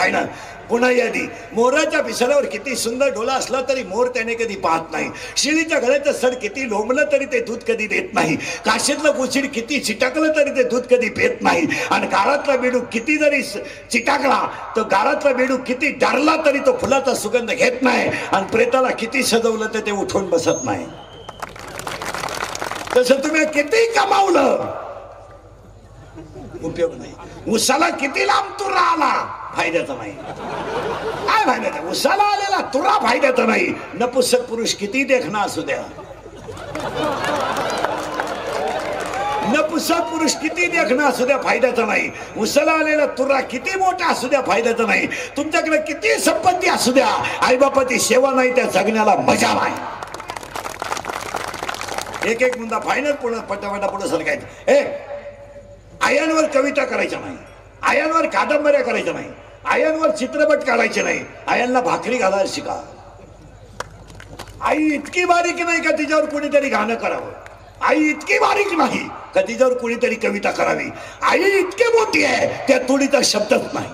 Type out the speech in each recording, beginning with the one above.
Final. पुन्हा यादी. मोराच्या पिसाऱ्यावर किती सुंदर डोला असला तरी मोर त्याने कधी पाहत नाही. शिळीच्या गळ्याचं सड किती लोंबलं तरी ते दूध कधी देत नाही. काशीतलं कुशीड किती चिटाकलं तरी ते दूध कधी पेत नाही. आणि गाळातला बेडूक किती जरी चिटाकला तर गाळातला बेडूक किती डारला तरी तो फुलाचा सुगंध घेत नाही. आणि प्रेताला किती सजवलं तर ते उठून बसत नाही. तसं तुम्ही किती कमावलं उपयोग नाही. उसाला किती लांब तुरा आला फायद्याचा नाही. काय फायद्याचा? उसाला आलेला तुरा फायद्याचा नाही. नपुसक पुरुष किती देखणा असू द्या, नपुसक पुरुष किती देखणा असू द्या फायद्याचा नाही. उसाला आलेला तुरा किती मोठा असू द्या फायद्याचा नाही. तुमच्याकडे किती संपत्ती असू द्या, आईबापाची सेवा नाही त्या जगण्याला मजा नाही. एक एक मुद्दा फायनल पुढे पटापटा पुढे सरकायचं. आयांवर कविता करायच्या नाही, आयांवर कादंबऱ्या करायच्या नाही, आयांवर चित्रपट काढायचे नाही. आयांना भाकरी घालायला शिका. आई इतकी बारीक नाही का तिच्यावर कोणीतरी गाणं करावं. आई इतकी बारीक नाही का तिच्यावर कोणीतरी कविता करावी. आई इतकी मोठी आहे त्या तोडीचा शब्दच नाही.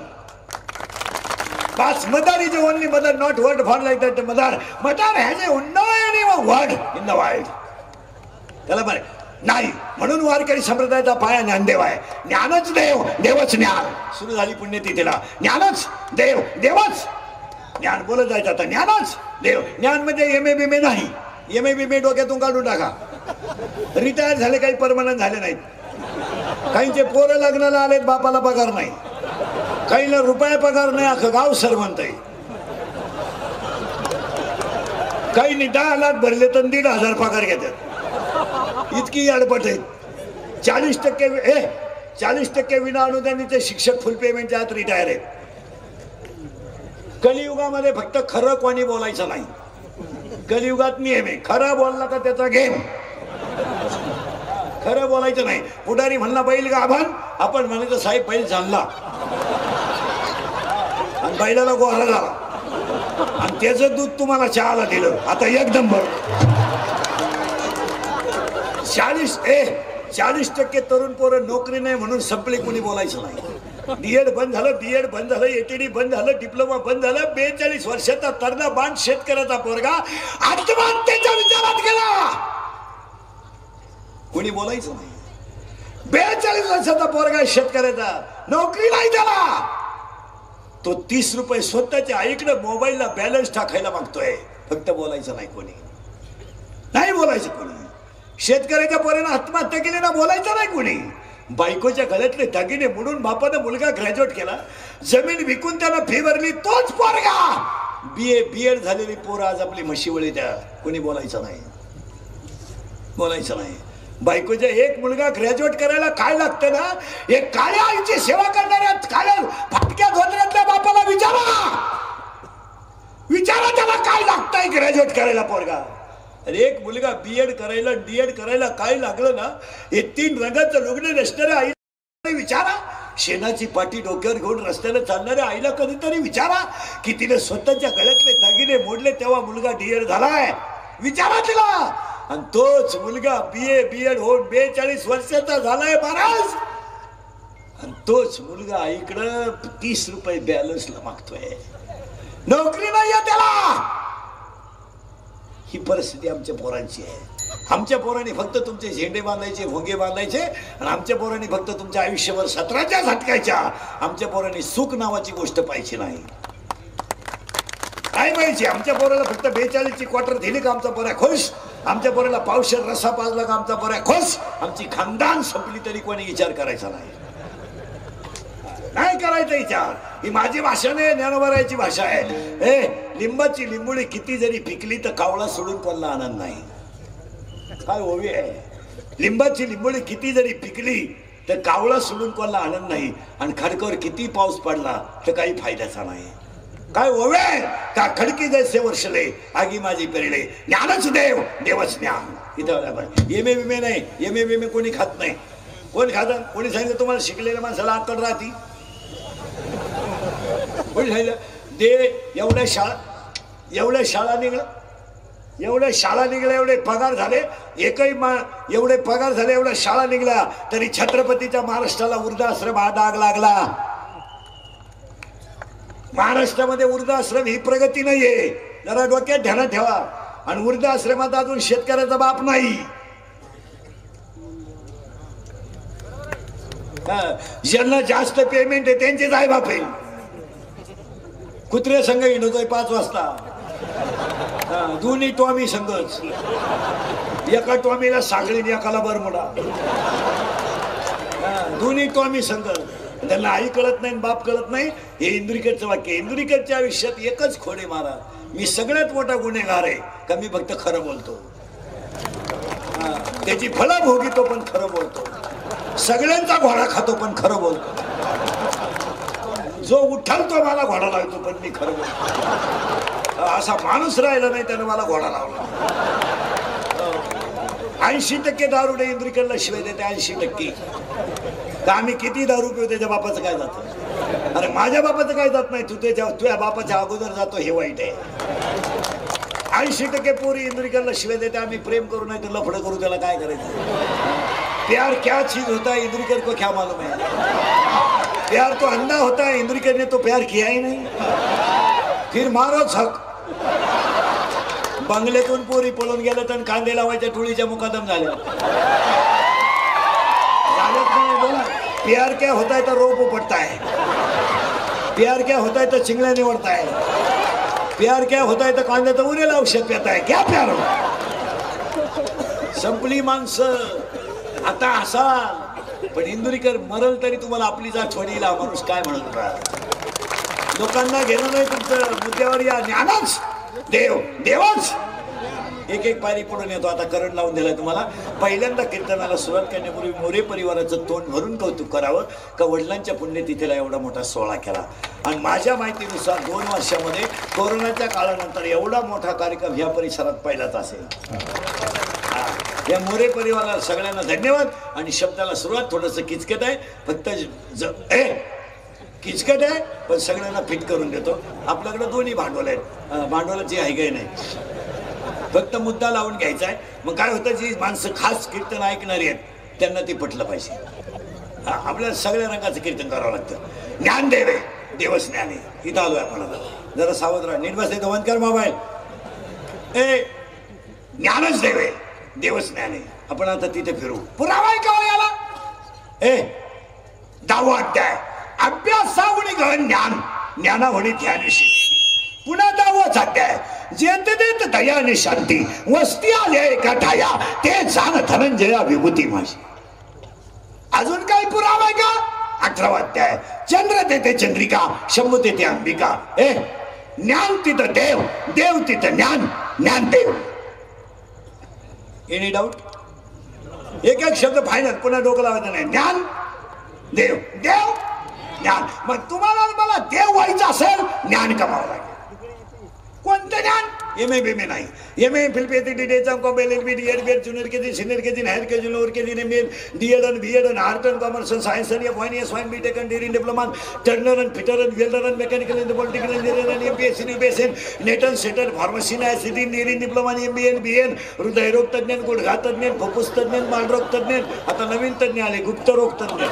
बस मदार is only mother, not word for like that. मदार has a no any word in the world. त्याला बरं नाही म्हणून वारकरी संप्रदायाचा पाया ज्ञानदेव आहे. ज्ञानच देव, देवच ज्ञान. सुरू झाली पुण्यतिथीला. ज्ञानच देव, देवच ज्ञान. बोलत जायचं आता ज्ञानच देव. ज्ञान म्हणजे एम.ए. बिमे नाही. एम.ए. बिमे डोक्यातून काढून टाका. रिटायर झाले, काही परमनंट झाले नाहीत. काहींचे पोरं लग्नाला आलेत, बापाला पगार नाही. काहीला रुपया पगार नाही, अख्खं गाव सरवंत आहे. काही 10 लाख भरले तर 1,500 पगार घेतात. इतकी अडपट आहे. 40% विना अनुदानीचे शिक्षक फुल पेमेंटच्या आत रिटायर आहेत. कलियुगामध्ये फक्त खरं कोणी बोलायचं नाही. कलियुगात नियम आहे, खरं बोलला का त्याचा गेम. खरं बोलायचं नाही. पुढारी म्हणला बैल गाभण, आपण म्हणायचं साहेब बैल जाणला आणि बैलाला गोहरा झाला आणि त्याचं दूध तुम्हाला चहाला दिलं. आता एकदम बरं. 40% तरुण पोरं नोकरी नाही म्हणून संपले, कोणी बोलायचं नाही. डीएड बंद झालं, बीएड बंद झालं, एटीडी बंद झालं, डिप्लोमा बंद झालं. 42 वर्षाचा तरणा बाण शेतकऱ्याचा पोरगा आत्महत्येच्या विचारात गेला, कोणी बोलायचं नाही. 42 वर्षाचा पोरगा शेतकऱ्याचा, नोकरी नाही त्याला. तो 30 रुपये स्वतःच्या आईकडे मोबाईलला बॅलन्स टाकायला मागतोय. फक्त बोलायचं नाही, कोणी नाही बोलायचं. कोणी शेतकऱ्याच्या पोरानं आत्महत्या केली ना, बोलायचं नाही कोणी. बायकोच्या गळ्यातले दागिने मोडून बापानं मुलगा ग्रॅज्युएट केला, जमीन विकून त्यानं फी भरली, तोच पोरगा बीएड झालेली पोरं आज आपली म्हशीवळी द्या, कोणी बोलायचं नाही. बोलायचं नाही. बायकोच्या एक मुलगा ग्रॅज्युएट करायला काय लागतं ना, एक काळ्या आईची सेवा करणाऱ्या काळ्या फाटक्या धोत्र्यातल्या बापाला विचारा त्याला काय लागतंय ग्रॅज्युएट करायला पोरगा. अरे एक मुलगा बीएड करायला डीएड करायला काय लागलं ना, हे 3 रंगाचं लुगडे नसणाऱ्या आईला विचारा. शेणाची पाटी डोक्यावर घेऊन रस्त्याला चालणाऱ्या आईला कधीतरी विचारा की तिने स्वतःच्या गळ्यातले दागिने मोडले तेव्हा मुलगा डीएड झालाय. विचारा तिला. आणि तोच मुलगा बीएड होऊन 42 वर्षाचा झालाय महाराज. आणि तोच मुलगा आईकडं 30 रुपये बॅलन्सला मागतोय. नोकरी नाहीये त्याला. ही परिस्थिती आमच्या पोरांची आहे. आमच्या पोरांनी फक्त तुमचे झेंडे बांधायचे, भोंगे बांधायचे आणि आमच्या पोरांनी फक्त तुमच्या आयुष्यभर 17च्या झटकायच्या. आमच्या पोरांनी सुख नावाची गोष्ट पाहिजे नाही. काय पाहिजे? आमच्या पोराला फक्त 42ची क्वार्टर दिली का आमचा पोरा खुश. आमच्या पोराला पावशेर रस्सा पाजला का आमचा पोरा खुश. आमची खानदान संपली तरी कोणी विचार करायचा नाही. नाही करायचा विचार. ही माझी भाषा नाही, ज्ञानोबारायची भाषा आहे. लिंबाची लिंबुळी किती जरी पिकली तर कावळा सोडून कोणाला आनंद नाही. काय ओवी आहे. लिंबाची लिंबुळी किती जरी पिकली तर कावळा सोडून कोणाला आनंद नाही. आणि खडकावर किती पाऊस पडला तर काही फायद्याचा नाही. काय ओवे का खडकी जैसे वर्षले आगी माझी पेरले. ज्ञानच देव, देवच ज्ञान. इथं एम.ए. बिमे नाही. एम.ए. बिमे कोणी खात नाही. कोण खातं? कोणी सांगितलं तुम्हाला शिकलेल्या माणसाला अक्कल राहती? कोणी सांगितलं? दे एवढ्या शाळा निघल्या, एवढे पगार झाले, एवढे पगार झाले, एवढ्या शाळा निघल्या तरी छत्रपतीच्या महाराष्ट्राला वृद्धाश्रम डाग लागला. महाराष्ट्रामध्ये वृद्धाश्रम ही प्रगती नाहीये, जरा डोक्यात ध्यानात ठेवा. आणि वृद्धाश्रमात अजून शेतकऱ्याचा बाप नाही. ज्यांना जास्त पेमेंट आहे त्यांचेच आई बाप आहे. कुत्रे संघ हिंडतोय 5 वाजता, दोन्ही टॉमी संघच. एका टॉमीला साखळी एकाला बरमुडा, दोन्ही टॉमी संघ. त्यांना आई कळत नाही बाप कळत नाही. हे इंदुरीकरचं वाक्य. इंदुरीकरच्या आयुष्यात एकच खोडे मारा, मी सगळ्यात मोठा गुन्हेगार आहे का मी फक्त खरं बोलतो. त्याची फळं भोगितो पण खरं बोलतो. सगळ्यांचा घोडा खातो पण खरं बोलतो. जो उठाल तो मला घोडा लावतो पण मी खरं बोलतो. असा माणूस राहिला नाही त्यानं मला घोडा लावला. 80% दारुडे इंदुरीकरला शिवाय देते. 80%. का आम्ही किती दारू पिऊ त्याच्या बापाचं काय जातं. अरे माझ्या बापाचं काय जात नाही, तुझ्या बापाच्या अगोदर जातो हे वाईट आहे. 80% पोरी इंदुरीकरला शिवाय देते. आम्ही प्रेम करू नाही तर लफडं करू, त्याला काय करायचं. प्यार क्या चीज होता है इंदुरीकर को क्या मालूम है. प्यार तो अंधा होता है, इंदुरीकर ने तो प्यार किया ही नहीं. फिर मारो झक. बंगल्यातून पोरी पळून गेल्या तर कांदे लावायच्या टोळीच्या मुकादम झाल्या. बोला प्यार क्या होता है तो रोप उपटता है. प्यार क्या होता है तो चिंगळ्या निवडता है. प्यार क्या होता है तो कांद्याचं उरेला औषध पिता है. क्या प्यार होता. संपली माणसं आता असा. पण इंदुरीकर मरल तरी तुम्हाला आपली जात वडीला माणूस काय म्हणत राहत. लोकांना घेणं नाही तुमचं मुद्द्यावर या. ज्ञानच देव देवच. एक पायरी पुढून येतो. आता करंट लावून दिलाय तुम्हाला. पहिल्यांदा कीर्तनाला सुरुवात करण्यापूर्वी मोरे परिवाराचं तोंड भरून कौतुक करावं का वडिलांच्या पुण्यतिथीला एवढा मोठा सोहळा केला. आणि माझ्या माहितीनुसार 2 वर्षामध्ये कोरोनाच्या काळानंतर एवढा मोठा कार्यक्रम ह्या परिसरात पहिलाच असेल. या मोरे परिवाराला सगळ्यांना धन्यवाद. आणि शब्दाला सुरुवात थोडंसं किचकट आहे, फक्त किचकट आहे पण सगळ्यांना फिट करून देतो. आपल्याकडे दोन्ही भांडवल आहेत. भांडवलाची आहे काही नाही, फक्त मुद्दा लावून घ्यायचा आहे. मग काय होतं, जी माणसं खास कीर्तन ऐकणारी आहेत त्यांना ते पटलं पाहिजे. आपल्याला सगळ्या रंगाचं कीर्तन करावं लागतं. ज्ञान देवे देवच ज्ञान आहे. इथं आलोय आपण. जरा सावध राहा. नीट बसले बंद कर मोबाईल. ज्ञानच देवे देवच ज्ञान आहे. आपण आता तिथे फिरू. पुरावा आहे का याला. 10वा अध्याय अभ्यासावणी गहन ज्ञान ज्ञानावणी ध्यानशी. पुन्हा 10वाच अध्याय जेत देत दया आणि शांती वस्ती आल्या एका ठाया ते जाण धनंजया विभूती माझी. अजून काही पुरावा आहे का. 18वा अध्याय चंद्र देते चंद्रिका शंभू देते अंबिका. ज्ञान तिथं देव देव तिथं ज्ञान ज्ञान देव. Any doubt. एक शब्द फायनल. पुन्हा डोकं लावायचं नाही. ज्ञान देव देव ज्ञान. मग तुम्हाला मला देव व्हायचं असेल ज्ञान कमावं लागेल. कोणतं ज्ञान. एम ए बीमे नाही. एम ए फिल्पेती डीडेचा कॉम्बेल L B D Ed B Ed junior KG senior KG higher KG lower KG M L D Ed B Ed art and commerce science आणि एफ एस वाईन B tech and dairy diploma turner and fitter and welder and mechanical and political engineer आणि MPSC UPSC NET and सेटर pharmacy ICT engineering diploma MBN BN हृदयरोग तज्ञ गुडघा तज्ञ फुफ्फुस तज्ञ मालरोग तज्ञ. आता नवीन तज्ञ आले गुप्तरोग तज्ञ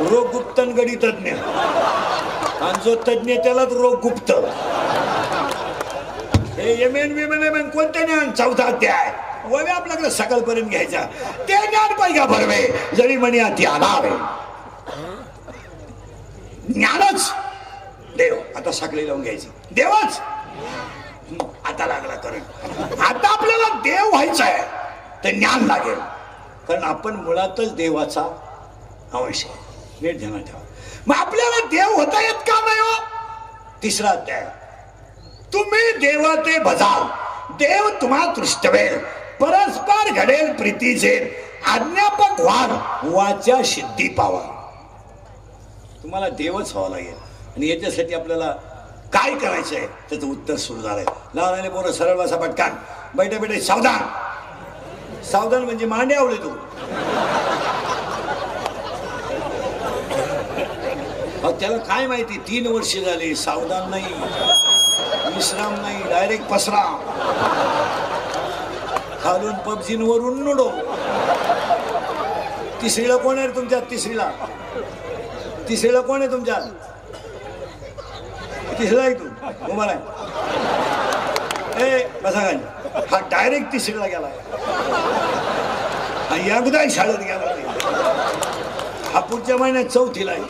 रोग गुप्तन गडी तज्ञ. आणि जो तज्ञ त्यालाच रोग गुप्त. एम कोणतं ज्ञान. 4वा अध्याय ववे आपल्याकडे सकाळपर्यंत घ्यायचा. ते ज्ञान पाहिजे भरवे जरी म्हणे अति आलावे. ज्ञानच देव. आता साखळी लावून घ्यायची. देवच. आता लागला करंट. आता आपल्याला देव व्हायचं आहे तर ज्ञान लागेल. कारण आपण मुळातच देवाचा अंश आहे. नीट ध्यानात ठेवा. मग आपल्याला देव होता येत का नाही हो. 3रा अध्याय तुम्ही देवाते भजाल देव तुम्हा तृष्टवेल परस्पर घडेल प्रीतीचे आज्ञापक व्हाल वाचा सिद्धी पावा. तुम्हाला देवच व्हावं लागेल. आणि याच्यासाठी आपल्याला काय करायचंय त्याचं उत्तर सुरू झालंय. लहान पोरं सरळ बसा पटकान. बैठे बैठे सावधान. सावधान म्हणजे मांडे आवडे तू. त्याला काय माहिती 3 वर्ष झाली. सावधान नाही विश्राम नाही डायरेक्ट पसरा. खालून पबजी वरून नुडो. 3रीला कोण आहे तुमच्यात. 3रीला कोण आहे तुमच्यात. तिसरा तू उभा नाही ए बसा काय हा डायरेक्ट तिसरीला गेला एकदा शाळेत गेला हा पुढच्या महिन्यात चौथीला आहे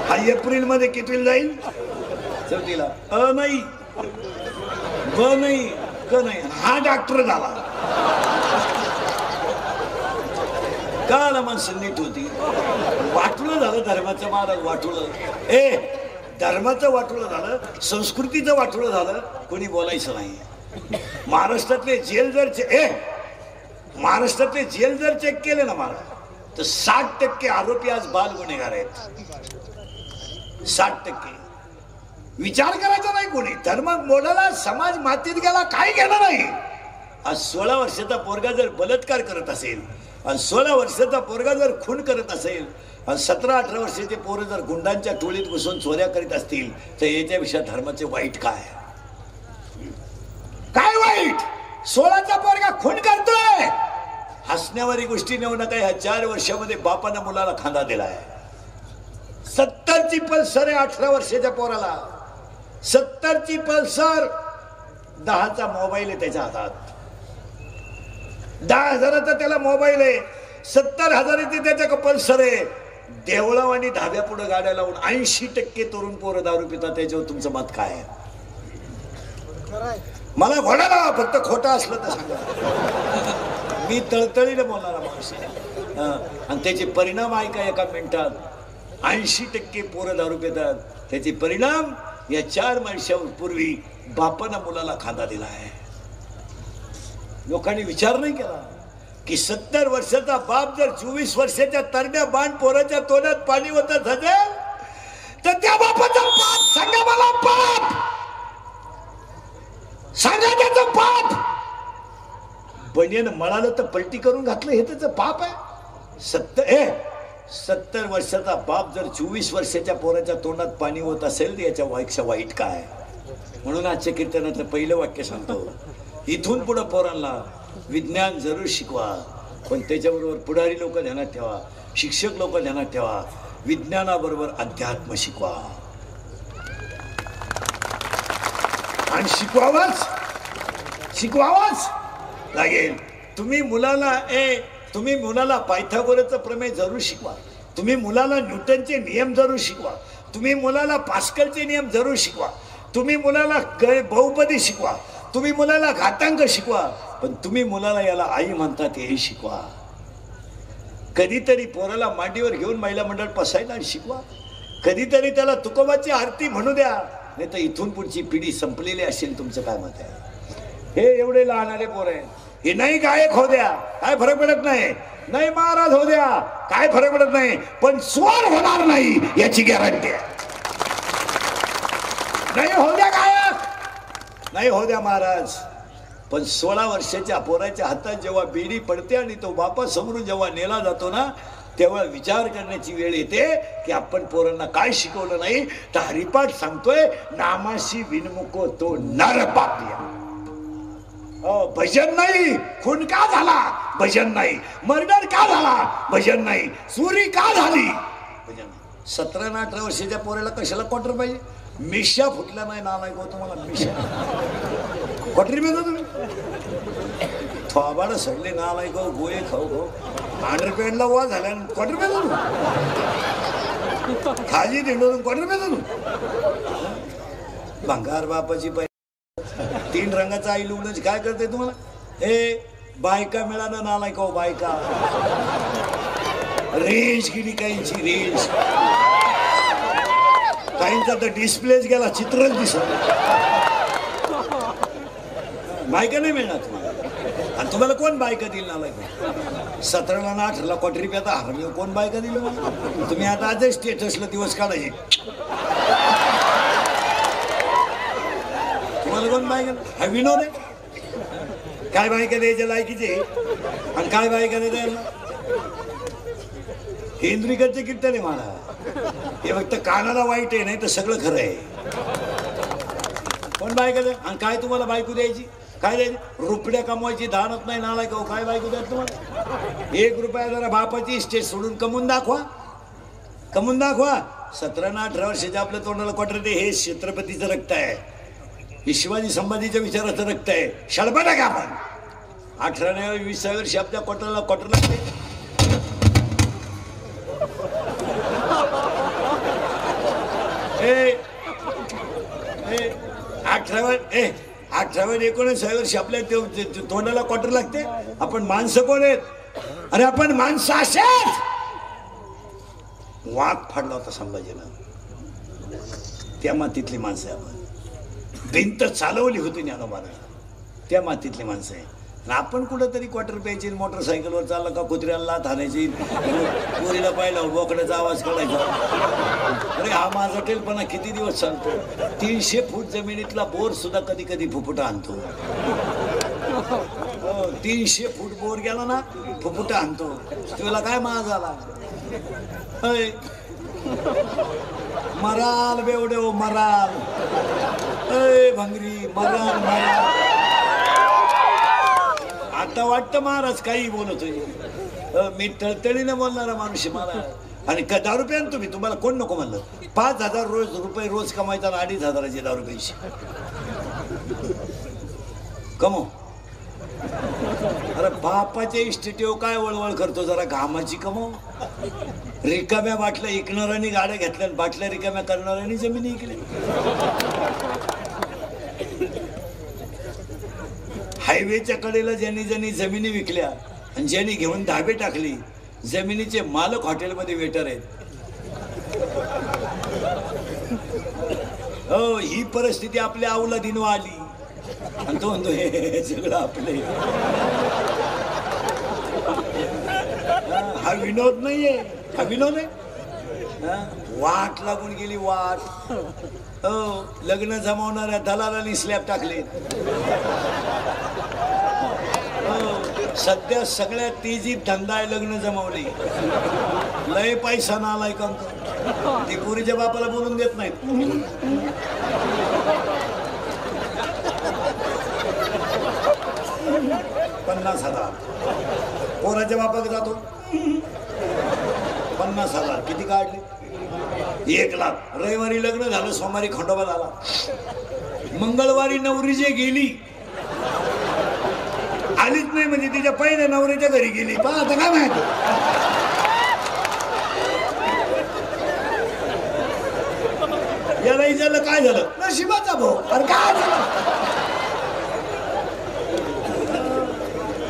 हा एप्रिल मध्ये कितीला जाईल चौथीला नाही ब नाही क नाही हा डॉक्टर झाला काला माणसं नीट होती वाटलं झालं धर्माचं महाराज वाटलं ए धर्माचं वाटोळं झालं संस्कृतीचं वाटोळं झालं कोणी बोलायचं नाही महाराष्ट्रातले जेल जर महाराष्ट्रातले जेल जर चेक केले ना महाराज तर 60% आरोपी आज बाल गुन्हेगार आहेत 60% विचार करायचा नाही कोणी धर्म मोडाला समाज मातीत गेला काही घेणार नाही आज 16 वर्षाचा पोरगा जर बलात्कार करत असेल आणि 16 वर्षाचा पोरगा जर खून करत असेल आणि 17-18 वर्षाचे पोरं जर गुंडांच्या टोळीत घुसून चोऱ्या करीत असतील तर याच्यापेक्षा धर्माचे वाईट काय काय वाईट 16चा पोरगा खून करतोय हसण्यावारी गोष्टी नेऊ नका ह्या 4 वर्षामध्ये बापानं मुलाला खांदा दिलाय 70ची पल्सर आहे 18 वर्षाच्या पोराला 70ची पल्सर 10चा मोबाईल आहे त्याच्या हातात 10,000चा त्याला मोबाईल आहे 70,000ची त्याच्या पल्सर आहे देवळाव आणि धाब्या पुढे गाड्या लावून 80% तरुण पोरं दारू पितात त्याच्यावर तुमचं मत काय आहे मला घोडा लावा फक्त खोटं असलं तर सांगा मी तळतळीने बोलणारा माणूस आणि त्याचे परिणाम ऐका एका मिनिटात 80% पोरं दारू पितात त्याचे परिणाम या 4 वर्षांपूर्वी बापानं मुलाला खांदा दिला आहे लोकांनी विचार नाही केला की 70 वर्षाचा बाप जर 24 वर्षाच्या तरण्या बाण पोराच्या तोंडात पाणी होत असेल तर त्या बापाचा पाप सांगा मला पाप सांगा त्याचं पाप बनियन मळालं तर पलटी करून घातलं हे त्याचं पाप आहे 70 वर्षाचा बाप जर 24 वर्षाच्या पोराच्या तोंडात पाणी होत असेल तर याच्या वाईटच्या वाईट काय म्हणून आजच्या कीर्तनाचं पहिलं वाक्य सांगतो इथून पुढे पोरांना विज्ञान जरूर शिकवा पण त्याच्याबरोबर पुढारी लोक ध्यानात ठेवा शिक्षक लोक ध्यानात ठेवा विज्ञानाबरोबर अध्यात्म शिकवा आणि शिकवावाच लागेल तुम्ही मुलाला पायथागोरसचं प्रमेय जरूर शिकवा तुम्ही मुलाला न्यूटनचे नियम जरूर शिकवा तुम्ही मुलाला पास्कलचे नियम जरूर शिकवा तुम्ही मुलाला बहुपदी शिकवा तुम्ही मुलाला घातांक शिकवा पण तुम्ही मुलाला याला आई म्हणतात हे शिकवा कधीतरी पोराला मांडीवर घेऊन महिला मंडळ पसायला आणि शिकवा कधीतरी त्याला तुकोबाची आरती म्हणू द्या नाही तर इथून पुढची पिढी संपलेली असेल तुमचं काय मत आहे हे एवढे लहानाले पोर आहे हे नाही गायक हो द्या काय फरक पडत नाही महाराज हो द्या काय फरक पडत नाही पण स्वर होणार नाही याची गॅरंटी आहे नाही हो द्या गायक नाही हो द्या महाराज पण 16 वर्षाच्या पोराच्या हातात जेव्हा बेडी पडते आणि तो बापा समोरून जेव्हा नेला जातो ना तेव्हा विचार करण्याची वेळ येते की आपण पोरांना काय शिकवलं नाही तर हरिपाठ सांगतोय नामाशी विनमुको तो नर पापिया भजन नाही खून का झाला भजन नाही मर्डर का झाला भजन नाही चोरी का झाली भजन 17-18 वर्षाच्या पोराला कशाला क्वार्टर पाहिजे मिशा फुटल्या नाही ना नाही तुम्हाला मिशा क्वार्टरी मिळतो तुम्ही थोबाड सडले ना नाही गो गोळे खाऊ गो अंडरपॅन्टला वा झाल्या क्वार्टर मिळतो खाली दिंडोरून क्वार्टर मिळतो भंगार बापाची 3 रंगाचा आई लुगडं काय करते तुम्हाला हे बायका मिळालं ना नाही का बायका रेंज गेली काहींची रेंज काहींचा तर डिस्प्लेच गेला चित्रच दिसत बायका नाही मिळणार तुम्हाला आणि तुम्हाला कोण बायका दिली ना लायक 17ला ना 18ला क्वार्टर रुपयाचा हरले कोण बायका दिली मला तुम्ही आता आजच स्टेटसला दिवस काढायचे तुम्हाला कोण बायका हा विनोद आहे काय बायका द्यायच्या लायकीचे आणि काय बायका नाही द्यायला हे इंद्रिकडचे कीर्तन आहे मला हे फक्त कानाला वाईट आहे नाही तर सगळं खरं आहे कोण बायका द्या आणि काय तुम्हाला बायको द्यायची काय द्यायची रुपड्या कमवायची धानत नाही नाला का काय बायको द्या तुम्हाला 1 रुपया जरा बापाची इस्टेट सोडून कमवून दाखवा 17 ना 18 वर्षाच्या आपल्या तोंडाला क्वार्टर ते हे छत्रपतीचं रक्त आहे, हे शिवाजी संभाजीच्या विचाराचं रक्त आहे. शळबडा का आपण 18व्या 20व्या वर्षी आपल्या क्वार्टरला लागते. 18व्या 19व्या वर्षी आपल्या तोंडाला क्वार्टर लागते. आपण माणसं कोण आहेत? अरे आपण माणसं असेच. वाघ फाडला होता संभाजीनं, त्या मातीतली माणसं आहे आपण. भिंत चालवली होती ज्ञानोबानं, त्या मातीतली माणसं आहे. आपण कुठंतरी क्वार्टर प्यायची, मोटरसायकलवर चाललं का कुत्र्याला लाथ हाणायची, पोरीला पाहिला बोकड्याचा आवाज काढायचा. अरे हा माझा टेलपणा किती दिवस चालतो. 300 फूट जमिनीतला बोर सुद्धा कधी कधी फुफुटा आणतो. 300 फूट बोर गेला ना फुफुटा आणतो. तुला काय माज आला मराल बेवडे हो मराल. भंगरी moral moral. आता वाटतं महाराज काही बोलतोय. मी तळतळीने बोलणारा माणूस मला. आणि दारू रुपये तुम्ही तुम्हाला कोण नको म्हणलं. 5,000 रुपये रोज कमायचा, 2,500ची दारू पैसे कमव. अरे बापाच्या इस्टेटीवर काय वळवळ करतो, जरा घामाची कमव. रिकाम्या बाटल्या इकणाऱ्यांनी गाड्या घेतल्या, बाटल्या रिकाम्या करणाऱ्यांनी जमिनी इकल्या. हायवेच्या कडेला ज्यांनी ज्यांनी जमिनी विकल्या आणि ज्यांनी घेऊन धाबे टाकली, जमिनीचे मालक हॉटेलमध्ये वेटर आहेत. हो, ही परिस्थिती आपल्या अवलादीनं आली. आणि तो म्हणतो हे सगळं आपले. हा विनोद नाहीये, हा विनोद आहे. वाट लागून गेली वाट. हो, लग्न जमवणाऱ्या दलालांनी स्लॅब टाकले. सध्या सगळ्यात तेजीत धंदा आहे लग्न जमवली. लय पैसा नालाय का ती पुरीच्या बापाला बोलून देत नाहीत. 50,000 पोराच्या बापाकडे जातो. 50,000 किती काढले? 1,00,000. रविवारी लग्न झालं, सोमवारी खंडोबा झाला, मंगळवारी नवरी जे गेली आलीच नाही म्हणजे तिच्या पहिल्या नवऱ्याच्या घरी गेली. पण आता काय माहिती याला विचारलं काय झालं, नशिबाचा भाऊ. अरे काय झालं?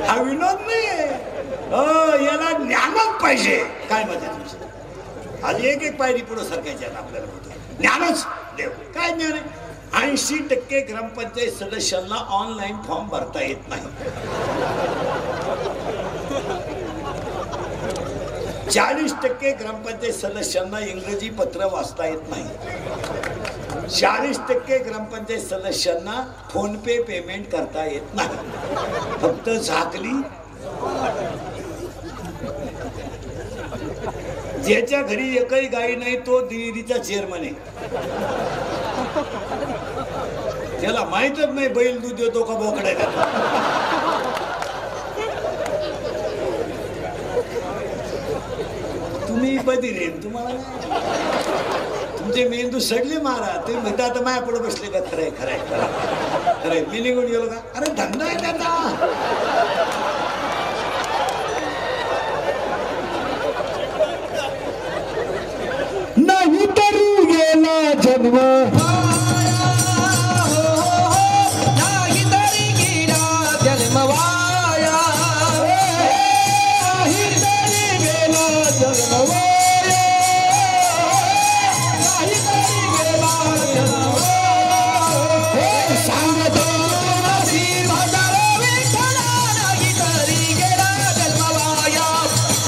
हा विनोद नाहीये. याला ज्ञानच पाहिजे. काय मत आहे तुमचं? आज एक पायरी पुढे सरकायची आपल्याला होतं. ज्ञानच देव. काय ज्ञान आहे? 80% ग्रामपंचायत सदस्यांना ऑनलाईन फॉर्म भरता येत नाही. 40% ग्रामपंचायत सदस्यांना इंग्रजी पत्र वाचता येत नाही. 40% ग्रामपंचायत सदस्यांना फोन पे पेमेंट करता येत नाही. फक्त झाकली. ज्याच्या घरी एकही गाई नाही तो डेअरीचा चेअरमन आहे. त्याला माहितच नाही बैल दूध देतो का बोकडा देतो. तुम्ही बधीर तुम्हाला तुमचे मेंदू सडले मारा. तुम्ही म्हणता आता माया पुढे बसले का? खरंय खरंय खरंय मी निघून गेलो का? अरे धंदा आहे त्याचा. नाही तरी गेला जन्म, नाही तरी गेला जन्म वाया, नाही तरी गेला जन्म वाया, नाही तरी गेला जन्म वाया. सांगतो श्री भद्र विठ्ठला, नाही तरी गेला जन्म वाया,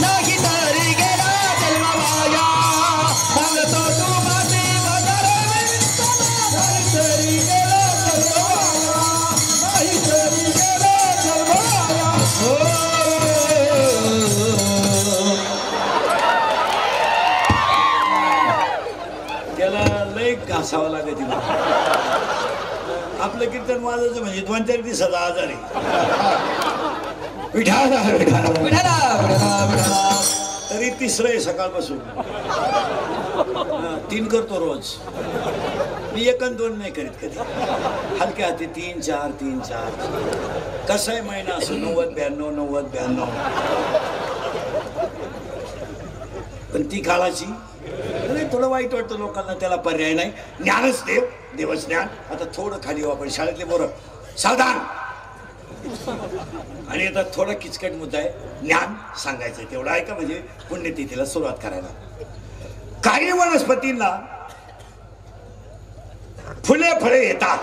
नाही तरी गेला जन्म वाया. सांगतो तू श्री भद्र विठ्ठला, नाही तरी गेला जन्म वाया, नाही तरी गेला जन्म वाया. त्याला लय घासावं लागत. आपलं कीर्तन वाजायचं म्हणजे 2-4 दिवसाचा आजार आहे. विठाला विठाला विठ्ठला विठ्ठला विठ्ठला. तरी तिसरं आहे सकाळपासून. 3 करतो रोज मी, 1 आणि 2 नाही करीत कधी. हलक्या हाती 3 4 3 4. कसा आहे महिना असं 90 92 90 92. पण ती काळाची नाही, थोडं वाईट वाटतं लोकांना, त्याला पर्याय नाही. ज्ञानच देव, देवच ज्ञान. आता थोडं खाली येऊ आपण. शाळेतले पोरं सावधान. आणि आता थोडा किचकट मुद्दा आहे, ज्ञान सांगायचं तेवढं ऐका, म्हणजे पुण्यतिथीला सुरुवात करायला. काही वनस्पतींना फुले फळे येतात,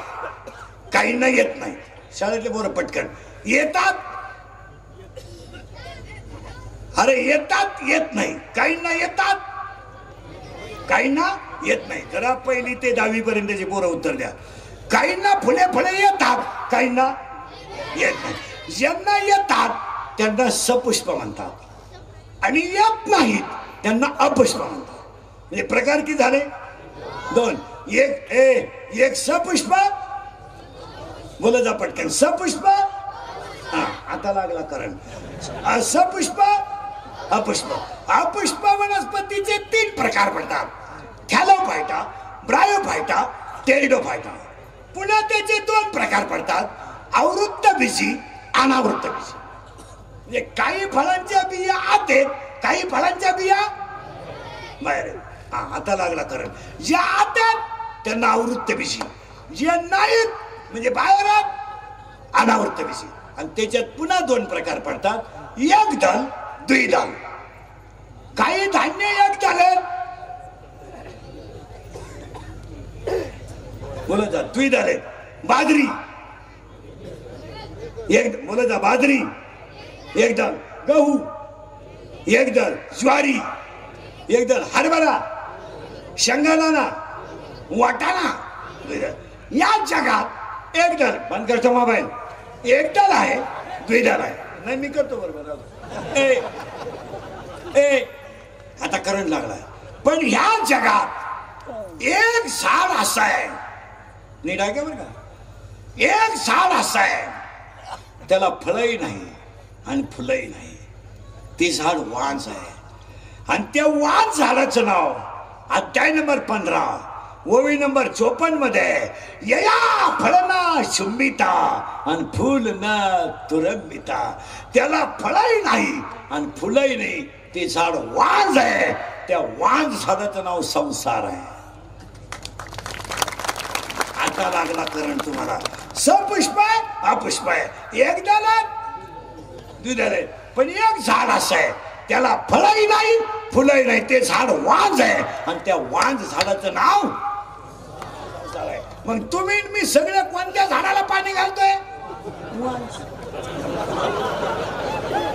काहींना येत नाही. शाळेतले पोरं पटकन येतात. अरे येतात, येत नाही. काहींना येतात, काहींना येत नाही. जरा 1ली ते 10वी पर्यंतचे पोरं उत्तर द्या. काहींना फुले फळे येतात, काहींना येत नाही. ज्यांना येतात त्यांना सपुष्प म्हणतात, आणि येत नाहीत त्यांना अपुष्प म्हणतात. म्हणजे प्रकार किती झाले? 2. एक सपुष्प. बोला जा पटकन. सपुष्प. हा, आता लागला करंट. सपुष्प, अपुष्प. अपुष्प वनस्पतीचे 3 प्रकार पडतात: थॅलोफायटा, ब्रायोफायटा, टेरिडोफायटा. पुन्हा त्याचे 2 प्रकार पडतात: आवृत्तबीजी, अनावृत्तबीजी. म्हणजे काही फळांच्या बिया आत आहेत, काही फळांच्या बिया बाहेर. हा, आता लागला करंट. ज्या आत आहेत त्यांना आवृत्तबीजी, ज्या नाहीत म्हणजे बाहेर आहेत अनावृत्तबीजी. आणि त्याच्यात पुन्हा 2 प्रकार पडतात: एकदल, द्विदल. काही धान्य एकदल आहेत, बोलत जा द्विदल आहेत. बाजरी एक, बोलत जा बाजरी एकदल, गहू एकदल, ज्वारी एकदल, हरभरा, शेंगदाणा, वाटाणा. या जगात एकदल, बंद करतो मोबाईल, एकदल आहे, द्विदल आहे. नाही मी करतो बरोबर. आता करंट लागलाय. पण ह्या जगात एक झाड असं आहे, नीट आहे का बरं का, एक झाड असं आहे त्याला फळही नाही आणि फुलंही नाही. ते झाड वांज आहे. आणि त्या वांज झाडाचं नाव अध्याय नंबर 15 ओवी नंबर 54 मध्ये, यया फळना शुंबिता आणि फुल न तुरंबिता. त्याला फळही नाही आणि फुलही नाही. ते झाड वांज आहे. त्या वांज झाडाचं नाव संसार आहे. आता लागला करंट तुम्हाला. सपुष्प आहे, अपुष्प आहे, एकदल आहे, द्विदल आहे. पण एक झाड असं आहे त्याला फळही नाही फुलही नाही. ते झाड वांज आहे आणि त्या वांज झाडाचं नाव. मग तुम्ही मी सगळ्या कोणत्या झाडाला पाणी घालतोय?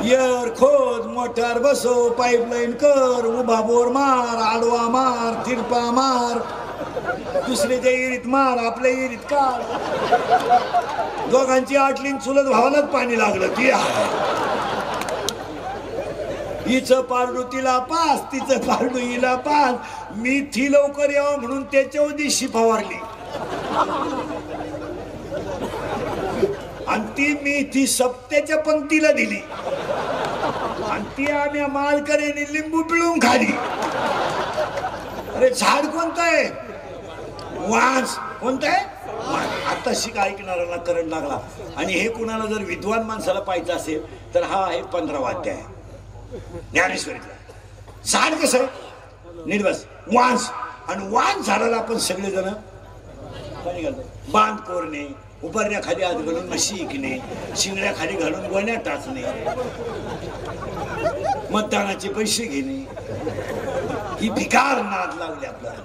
यर खोद, मोटार बसव, पाईपलाईन कर, उभा बोर मार, आडवा मार, तिरपा मार, दुसऱ्याच्या इरीत मार, आपल्या इरीत काढ. दोघांची आटलीन चुलत भावालाच पाणी लागलं. ती हिचं पारडू तिला पास, तिचं पारडू हिला पास. मी ती लवकर यावं म्हणून त्याच्या दिवशी फवारली. आणि ती मी ती सप्त्याच्या पंक्तीला दिली. आणि ती आम्ही मालकऱ्याने लिंबू पिळून खाली. अरे झाड कोणतं आहे? वांस. कोणतं आहे? आता शिक ऐकणाऱ्याला करंट लागला. आणि हे कुणाला जर विद्वान माणसाला पाहायचं असेल तर हा आहे 15वा अध्याय ज्ञानेश्वरीतला. झाड कसं आहे? नीट बस. वांस. आणि वांस झाडाला आपण सगळेजण पाणी घालतो. बांध कोरणे, उभारण्या खाली हात घालून म्हशी इकणे, शिंगड्या खाली घालून गोण्या टाचणे, मतदानाचे पैसे घेणे, ही भिकार नाद लागली आपल्याला.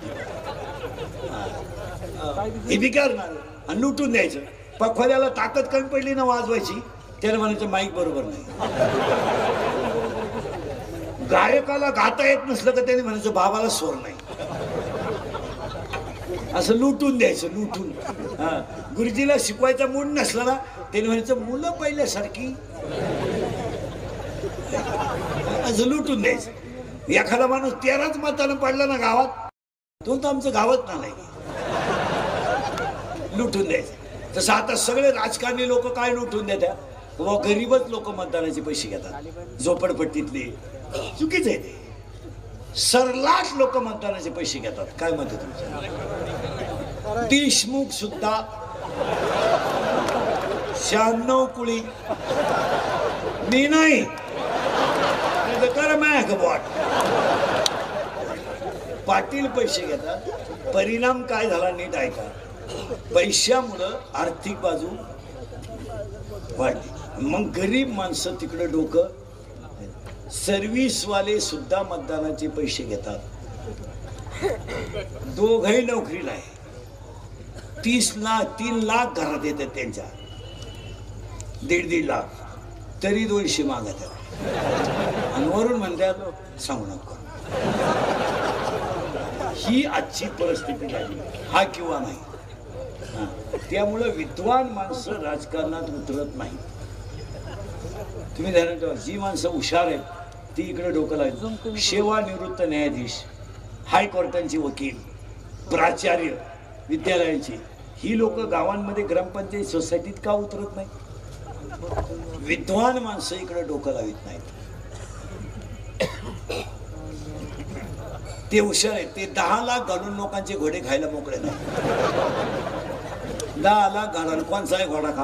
ही भिकार नाद आणि लुटून द्यायचं. पखवाद्याला ताकद कमी पडली ना वाजवायची, त्याला म्हणायचं माईक बरोबर नाही. गायकाला गाता येत नसलं का त्याने म्हणायचं बाबाला स्वर नाही. असं लुटून द्यायचं, लुटून. गुरुजीला शिकवायचा मूड नसला ना त्याने म्हणायचं मुलं पहिल्यासारखी, असं लुटून द्यायचं. एखादा माणूस 13च मतानं पडला ना गावात, तो तर आमचं गावात नाही, लुटून द्यायचं. तसं आता सगळे राजकारणी लोक काय लुटून देतात? व गरीबच लोक मतदानाचे पैसे घेतात. झोपडपट्टीतले, चुकीचं आहे ते. सरलाट लोक मतदानाचे पैसे घेतात. काय मत आहे तुमचं? देशमुख सुद्धा 96 कुळी मी नाही कर बॉट. पाटील पैसे घेतात. परिणाम काय झाला नीट ऐका. पैशामुळं आर्थिक बाजू वाढली. मग गरीब माणसं तिकडे डोकं. सर्व्हिसवाले सुद्धा मतदानाचे पैसे घेतात. दोघही नोकरीला आहे. 30 लाख 3 लाख घरात येतात त्यांच्या. 1.5 लाख तरी 200 मागत आहेत. आणि वरून म्हणतात सांगू नका. ही आजची परिस्थिती झाली. हा किंवा नाही. त्यामुळं विद्वान माणसं राजकारणात उतरत नाही. तुम्ही ध्यानात ठेवा. जी माणसं हुशार आहेत ती इकडे डोकं लावतात. सेवानिवृत्त न्यायाधीश, हायकोर्टांचे वकील, प्राचार्य विद्यालयांची ही लोक गावांमध्ये ग्रामपंचायत सोसायटीत का उतरत नाही? विद्वान माणसं इकडे डोकं लावित नाहीत. ते हुशार आहेत. ते 10 लाख घालून लोकांचे घोडे खायला मोकळे नाही. 10 लाख घालून कोणचा घोडा खा.